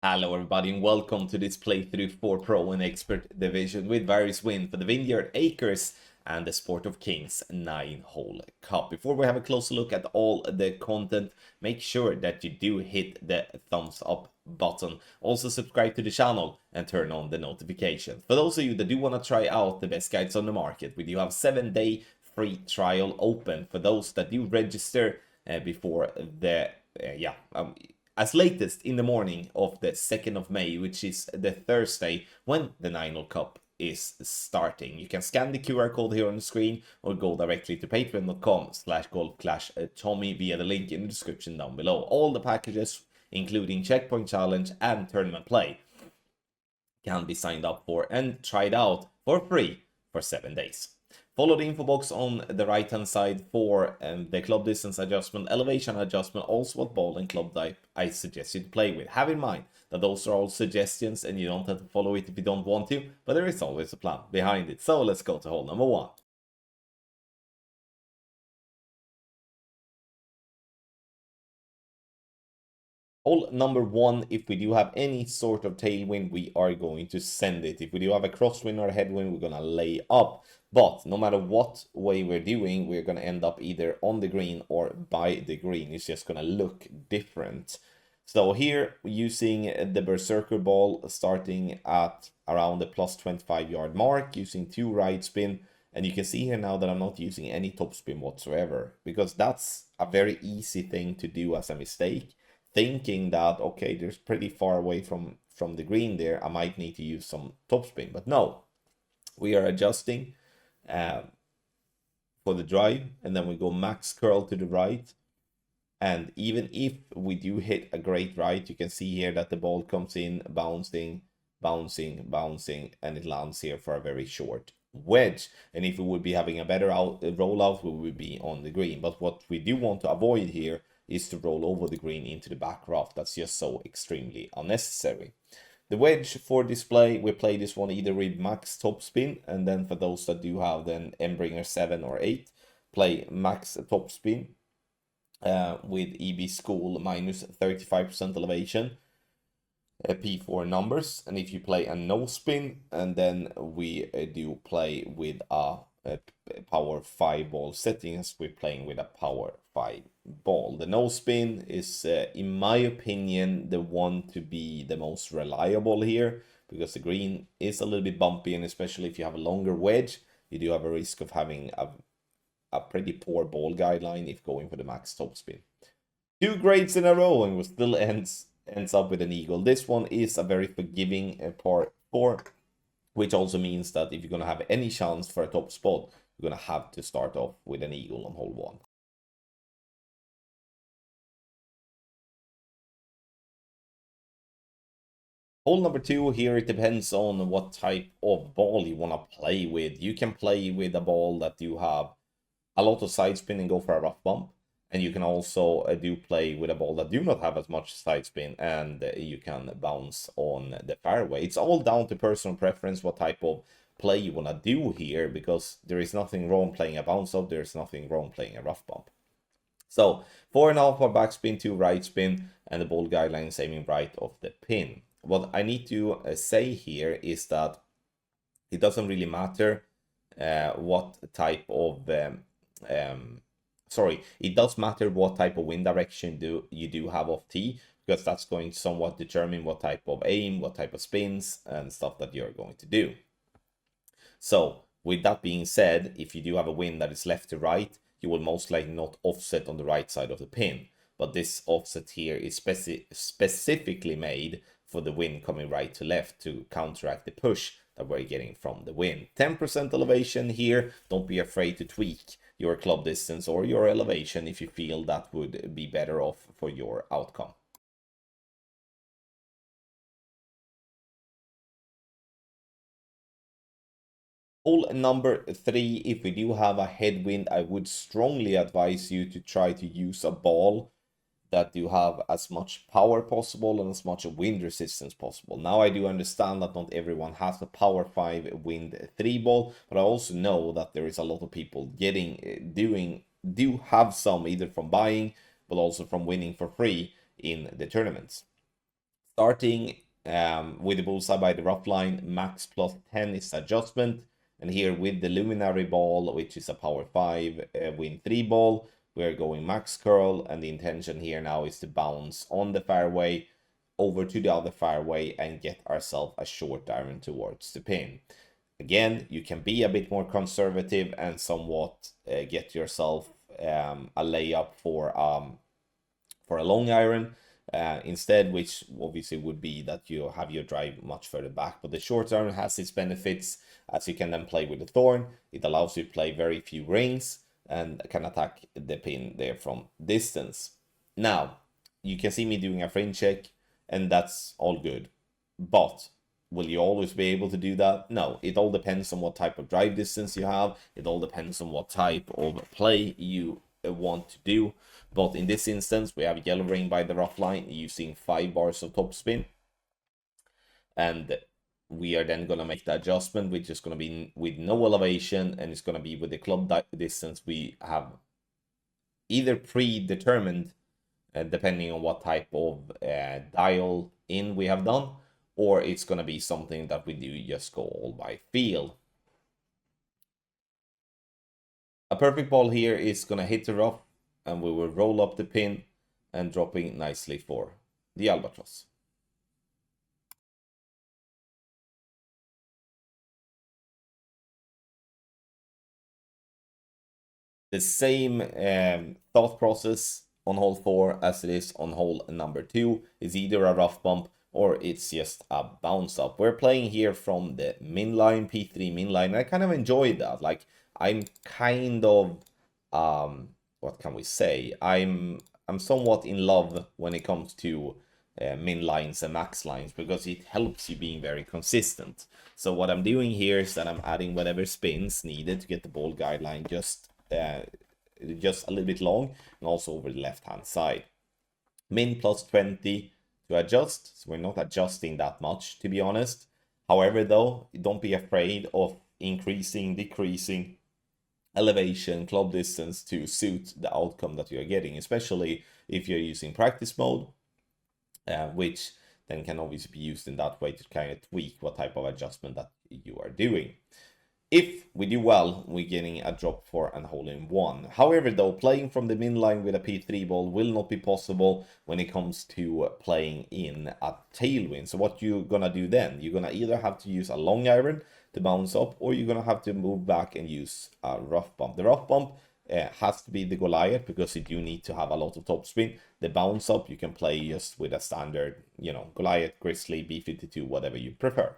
Hello everybody and welcome to this playthrough for Pro and Expert Division with various wins for the Vineyard Acres and the Sport of Kings 9-hole cup. Before we have a closer look at all the content, make sure that you do hit the thumbs up button. Also subscribe to the channel and turn on the notifications. For those of you that do want to try out the best guides on the market, we do have 7-day free trial open for those that do register before the as latest in the morning of the 2nd of May, which is the Thursday when the 9-hole cup is starting. You can scan the QR code here on the screen or go directly to patreon.com/golfclashtommy via the link in the description down below. All the packages, including checkpoint challenge and tournament play, can be signed up for and tried out for free for 7 days. Follow the info box on the right hand side for the club distance adjustment, elevation adjustment, also what ball and club type I suggest you to play with. Have in mind that those are all suggestions and you don't have to follow it if you don't want to, but there is always a plan behind it. So let's go to hole number 1. Hole number 1, if we do have any sort of tailwind, we are going to send it. If we do have a crosswind or a headwind, we're going to lay up. But no matter what way we're doing, we're going to end up either on the green or by the green. It's just going to look different. So here, using the Berserker ball, starting at around the plus 25 yard mark, using 2 right spin. And you can see here now that I'm not using any top spin whatsoever, because that's a very easy thing to do as a mistake. Thinking that, okay, there's pretty far away from the green there, I might need to use some topspin. But no, we are adjusting for the drive, and then we go max curl to the right. And even if we do hit a great right, you can see here that the ball comes in, bouncing, and it lands here for a very short wedge. And if we would be having a better rollout, we would be on the green. But what we do want to avoid here is to roll over the green into the back rough. That's just so extremely unnecessary. The wedge for display, we play this one either with max top spin, and then for those that do have then Embringer 7 or 8, play max top spin with EB School minus 35% elevation, P4 numbers. And if you play a no spin, and then we do play with a power 5 ball settings, we're playing with a power 5 ball. The no spin is in my opinion the one to be the most reliable here, because the green is a little bit bumpy, and especially if you have a longer wedge, you do have a risk of having a pretty poor ball guideline if going for the max top spin. 2 grades in a row, and we still ends up with an eagle. This one is a very forgiving par 4, which also means that if you're going to have any chance for a top spot, you're going to have to start off with an eagle on hole 1. Hole number 2, here it depends on what type of ball you want to play with. You can play with a ball that you have a lot of side spin and go for a rough bump. And you can also do play with a ball that do not have as much side spin, and you can bounce on the fairway. It's all down to personal preference what type of play you want to do here, because there is nothing wrong playing a bounce up, there's nothing wrong playing a rough bump. So 4.5 for backspin, 2 right spin, and the ball guidelines aiming right off the pin. What I need to say here is that it doesn't really matter what type of it does matter what type of wind direction you do have off tee, because that's going to somewhat determine what type of aim, what type of spins and stuff that you're going to do. So with that being said, if you do have a wind that is left to right, you will most likely not offset on the right side of the pin. But this offset here is specifically made for the wind coming right to left to counteract the push that we're getting from the wind. 10% elevation here. Don't be afraid to tweak your club distance or your elevation if you feel that would be better off for your outcome. Hole number 3, if we do have a headwind, I would strongly advise you to try to use a ball that you have as much power possible and as much wind resistance possible. Now I do understand that not everyone has a power 5 wind 3 ball, but I also know that there is a lot of people do have some either from buying but also from winning for free in the tournaments. Starting with the bullseye by the rough line, max plus 10 is adjustment. And here with the luminary ball, which is a power 5, win 3 ball, we're going max curl. And the intention here now is to bounce on the fairway over to the other fairway and get ourselves a short iron towards the pin. Again, you can be a bit more conservative and somewhat get yourself a layup for a long iron instead, which obviously would be that you have your drive much further back. But the short iron has its benefits, as you can then play with the thorn. It allows you to play very few rings and can attack the pin there from distance. Now, you can see me doing a frame check, and that's all good. But will you always be able to do that? No, it all depends on what type of drive distance you have. It all depends on what type of play you want to do. But in this instance, we have yellow ring by the rough line using 5 bars of topspin. And we are then going to make the adjustment, which is going to be with no elevation, and it's going to be with the club distance we have either predetermined, depending on what type of dial in we have done, or it's going to be something that we do just go all by feel. A perfect ball here is going to hit the rough, and we will roll up the pin and dropping nicely for the albatross. The same thought process on hole 4 as it is on hole number 2 is either a rough bump or it's just a bounce up. We're playing here from the min line, P3 min line. I kind of enjoyed that. Like, I'm kind of what can we say? I'm somewhat in love when it comes to min lines and max lines, because it helps you being very consistent. So what I'm doing here is that I'm adding whatever spins needed to get the ball guideline just a little bit long, and also over the left hand side. Min plus 20 to adjust, so we're not adjusting that much, to be honest. However, though, don't be afraid of increasing, decreasing elevation, club distance to suit the outcome that you're getting, especially if you're using practice mode, which then can obviously be used in that way to kind of tweak what type of adjustment that you are doing. If we do well, we're getting a drop for an hole-in-one. However, though, playing from the min line with a P3 ball will not be possible when it comes to playing in a tailwind. So what you're gonna do then, you're gonna either have to use a long iron to bounce up, or you're gonna have to move back and use a rough bump. The rough bump has to be the Goliath, because you do need to have a lot of topspin. The bounce up you can play just with a standard, Goliath, Grizzly, B52, whatever you prefer.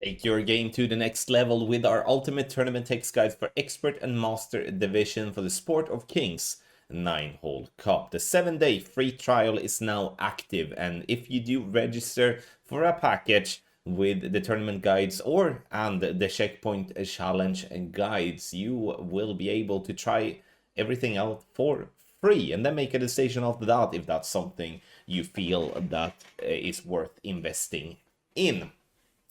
Take your game to the next level with our Ultimate Tournament Text Guides for Expert and Master Division for the Sport of Kings 9-hole cup. The 7-day free trial is now active, and if you do register for a package with the tournament guides and the checkpoint challenge and guides, you will be able to try everything out for free, and then make a decision after that if that's something you feel that is worth investing in.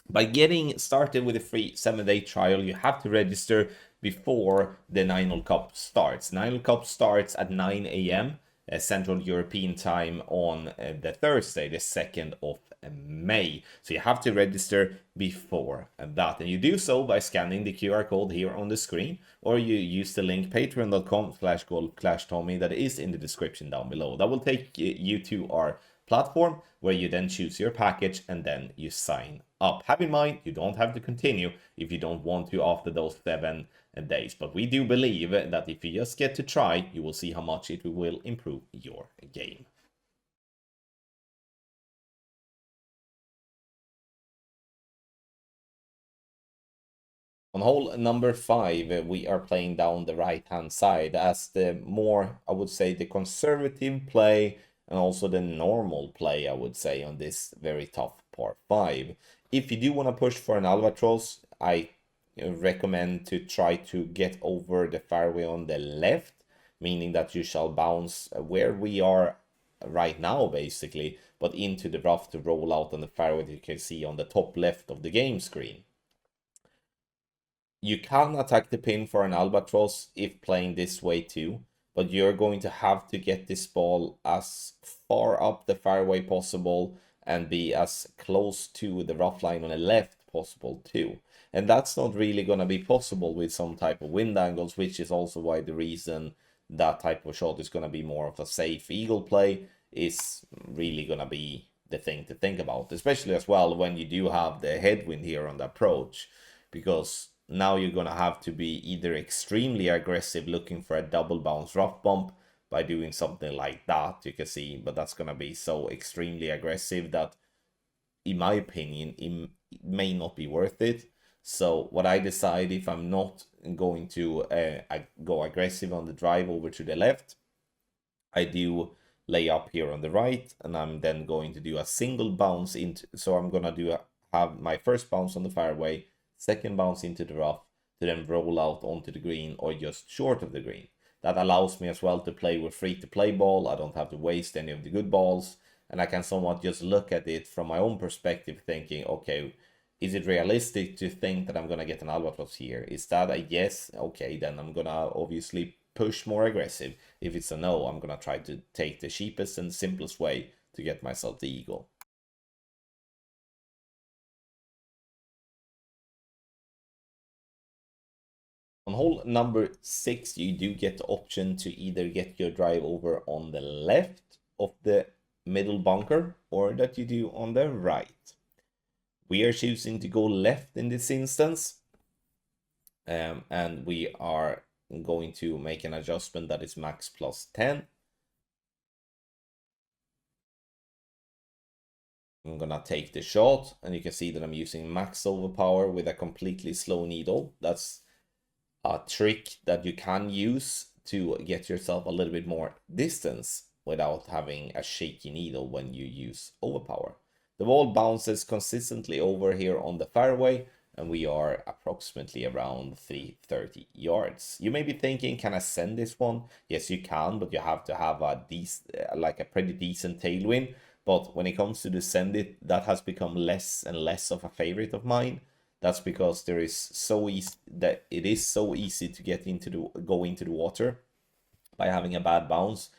By getting started with a free 7-day trial, you have to register before the 9-hole cup starts. 9-hole cup starts at 9 a.m. Central European time on the Thursday, the 2nd of May. So you have to register before that. And you do so by scanning the QR code here on the screen, or you use the link patreon.com/golf-tommy that is in the description down below. That will take you to our platform, where you then choose your package and then you sign up. Have in mind, you don't have to continue if you don't want to after those 7 days. But we do believe that if you just get to try, you will see how much it will improve your game. On hole number 5, we are playing down the right-hand side as the more, I would say, the conservative play, and also the normal play, I would say, on this very tough par 5. If you do want to push for an albatross, I recommend to try to get over the fairway on the left, meaning that you shall bounce where we are right now, basically, but into the rough to roll out on the fairway that you can see on the top left of the game screen. You can attack the pin for an albatross if playing this way too, but you're going to have to get this ball as far up the fairway possible and be as close to the rough line on the left possible too. And that's not really going to be possible with some type of wind angles, which is also why the reason that type of shot is going to be more of a safe eagle play is really going to be the thing to think about, especially as well when you do have the headwind here on the approach, because now you're going to have to be either extremely aggressive looking for a double bounce rough bump by doing something like that, you can see, but that's going to be so extremely aggressive that in my opinion it may not be worth it. So what I decide, if I'm not going to go aggressive on the drive over to the left, I do lay up here on the right, and I'm then going to do a single bounce into, so I'm gonna have my first bounce on the fairway, second bounce into the rough, to then roll out onto the green or just short of the green. That allows me as well to play with free to play ball. I don't have to waste any of the good balls, and I can somewhat just look at it from my own perspective, thinking, okay, is it realistic to think that I'm gonna get an albatross here? Is that a yes? Okay, then I'm gonna obviously push more aggressive. If it's a no, I'm gonna try to take the cheapest and simplest way to get myself the eagle. On hole number 6, you do get the option to either get your drive over on the left of the middle bunker or that you do on the right. We are choosing to go left in this instance, and we are going to make an adjustment that is max plus 10. I'm gonna take the shot, and you can see that I'm using max overpower with a completely slow needle. That's a trick that you can use to get yourself a little bit more distance without having a shaky needle when you use overpower. The ball bounces consistently over here on the fairway, and we are approximately around 330 yards. You may be thinking, can I send this one? Yes, you can, but you have to have a pretty decent tailwind. But when it comes to the send it, that has become less and less of a favorite of mine. That's because it is so easy to go into the water by having a bad bounce,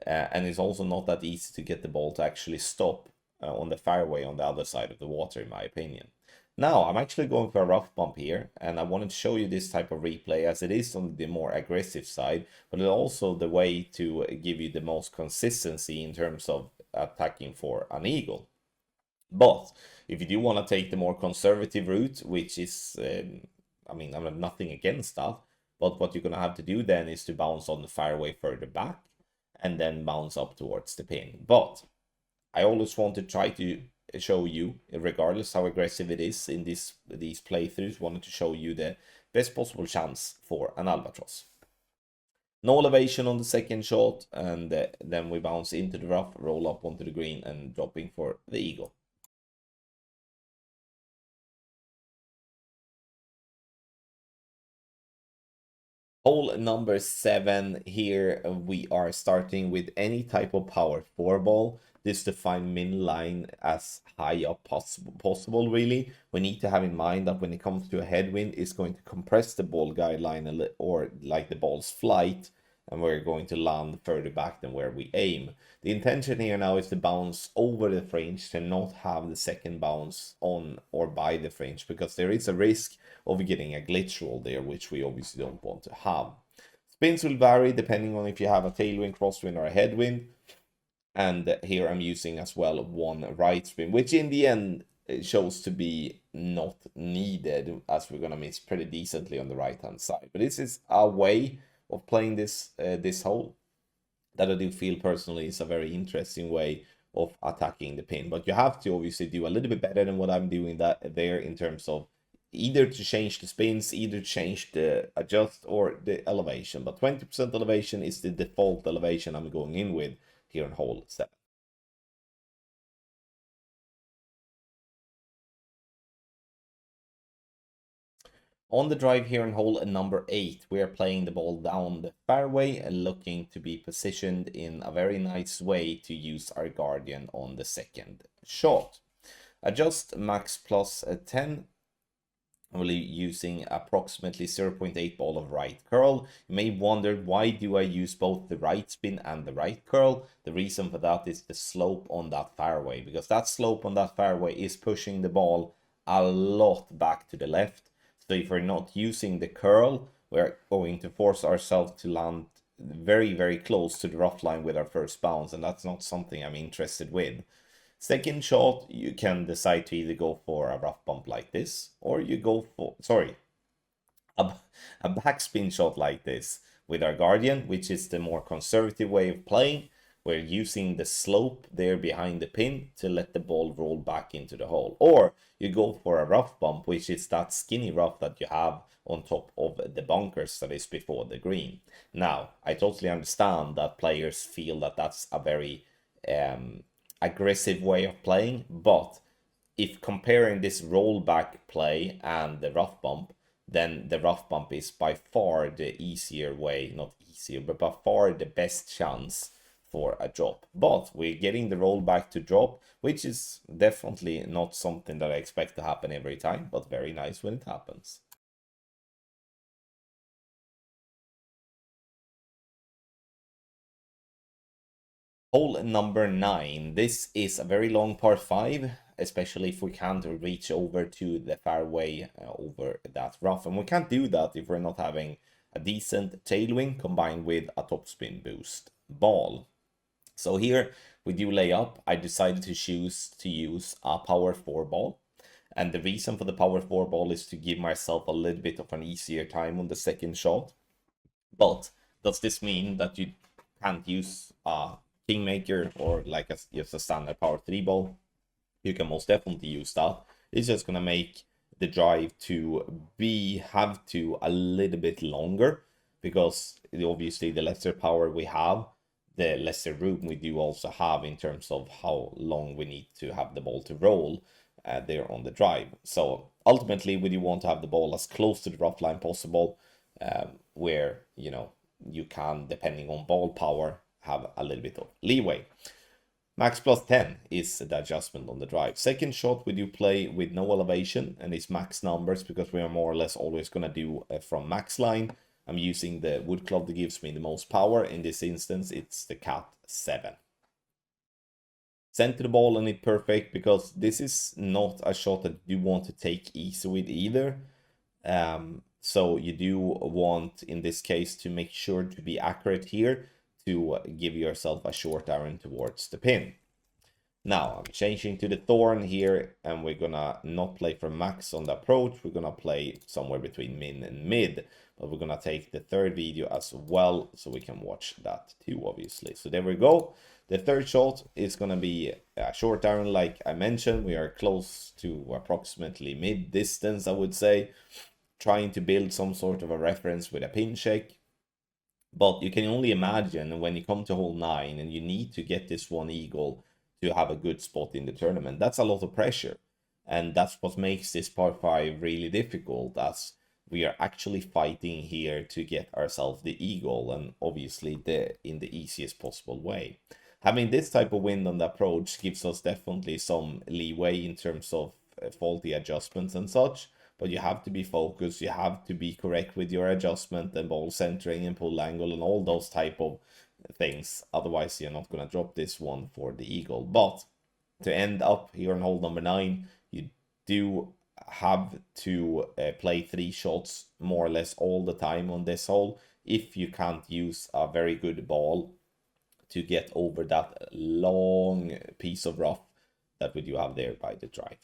and it's also not that easy to get the ball to actually stop on the fairway on the other side of the water, in my opinion. Now I'm actually going for a rough bump here, and I wanted to show you this type of replay as it is on the more aggressive side, but it's also the way to give you the most consistency in terms of attacking for an eagle. But if you do want to take the more conservative route, which is, I mean, I'm nothing against that, but what you're going to have to do then is to bounce on the fairway further back and then bounce up towards the pin. But I always want to try to show you, regardless how aggressive it is in these playthroughs, wanted to show you the best possible chance for an albatross. No elevation on the second shot, and then we bounce into the rough, roll up onto the green, and dropping for the eagle. Hole number 7 here, we are starting with any type of power 4 ball. This to find min line as high up possible really. We need to have in mind that when it comes to a headwind, it's going to compress the ball guideline or like the ball's flight, and we're going to land further back than where we aim. The intention here now is to bounce over the fringe, to not have the second bounce on or by the fringe, because there is a risk of getting a glitch roll there, which we obviously don't want to have. Spins will vary depending on if you have a tailwind, crosswind, or a headwind. And here I'm using as well one right spin, which in the end shows to be not needed, as we're gonna miss pretty decently on the right hand side. But this is a way of playing this hole that I do feel personally is a very interesting way of attacking the pin. But you have to obviously do a little bit better than what I'm doing there in terms of either to change the spins, either change the adjust or the elevation. But 20% elevation is the default elevation I'm going in with here on hole 7. On the drive here in hole number 8, we are playing the ball down the fairway and looking to be positioned in a very nice way to use our guardian on the second shot. Adjust max plus 10. I'm only using approximately 0.8 ball of right curl. You may wonder, why do I use both the right spin and the right curl? The reason for that is the slope on that fairway, because that slope on that fairway is pushing the ball a lot back to the left. So if we're not using the curl, we're going to force ourselves to land very, very close to the rough line with our first bounce, and that's not something I'm interested with. Second shot, you can decide to either go for a rough bump like this, or you go for, a, a backspin shot like this with our Guardian, which is the more conservative way of playing. We're using the slope there behind the pin to let the ball roll back into the hole. Or you go for a rough bump, which is that skinny rough that you have on top of the bunkers that is before the green. Now, I totally understand that players feel that that's a very aggressive way of playing, but if comparing this rollback play and the rough bump, then the rough bump is by far the easier way, not easier, but by far the best chance for a drop. But we're getting the rollback to drop, which is definitely not something that I expect to happen every time, but very nice when it happens. Hole number 9. This is a very long par 5, especially if we can't reach over to the fairway over that rough. And we can't do that if we're not having a decent tailwind combined with a topspin boost ball. So here we do lay up. I decided to choose to use a power 4 ball. And the reason for the power 4 ball is to give myself a little bit of an easier time on the second shot. But does this mean that you can't use a Kingmaker or like just a standard power 3 ball? You can most definitely use that. It's just gonna make the drive to have to a little bit longer, because obviously the lesser power we have, the lesser room we do also have in terms of how long we need to have the ball to roll there on the drive. So ultimately we do want to have the ball as close to the rough line possible, where you can, depending on ball power, have a little bit of leeway. Max plus 10 is the adjustment on the drive. Second shot we do play with no elevation, and it's max numbers because we are more or less always going to do from max line. I'm using the wood club that gives me the most power. In this instance, it's the Cat 7. Center the ball and it perfect, because this is not a shot that you want to take easy with either. So you do want, in this case, to make sure to be accurate here to give yourself a short iron towards the pin. Now I'm changing to the Thorn here, and we're gonna not play for max on the approach. We're gonna play somewhere between min and mid, but we're gonna take the third video as well so we can watch that too, obviously. So there we go. The third shot is gonna be a short iron, like I mentioned. We are close to approximately mid distance, I would say, trying to build some sort of a reference with a pin check. But you can only imagine when you come to hole 9 and you need to get this one eagle to have a good spot in the tournament. That's a lot of pressure. And that's what makes this par 5 really difficult, as we are actually fighting here to get ourselves the eagle, and obviously in the easiest possible way. Having this type of wind on the approach gives us definitely some leeway in terms of faulty adjustments and such. But you have to be focused, you have to be correct with your adjustment and ball centering and pull angle and all those type of things. Otherwise, you're not going to drop this one for the eagle. But to end up here on hole number 9, you do have to play 3 shots more or less all the time on this hole if you can't use a very good ball to get over that long piece of rough that we do have there by the drive.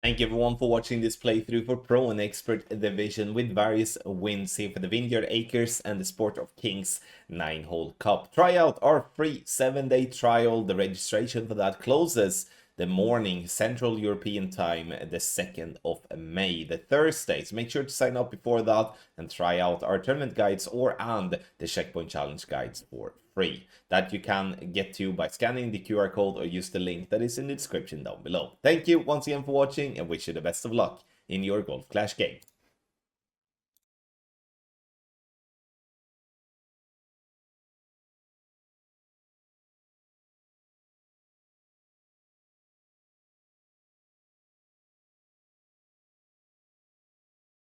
Thank you everyone for watching this playthrough for Pro and Expert Division with various wins here for the Vineyard Acres and the Sport of Kings 9-hole cup. Try out our free 7-day trial. The registration for that closes the morning Central European time, the 2nd of May, the Thursday. So make sure to sign up before that and try out our tournament guides and the Checkpoint Challenge guides for free. That you can get to by scanning the QR code or use the link that is in the description down below. Thank you once again for watching, and wish you the best of luck in your Golf Clash game.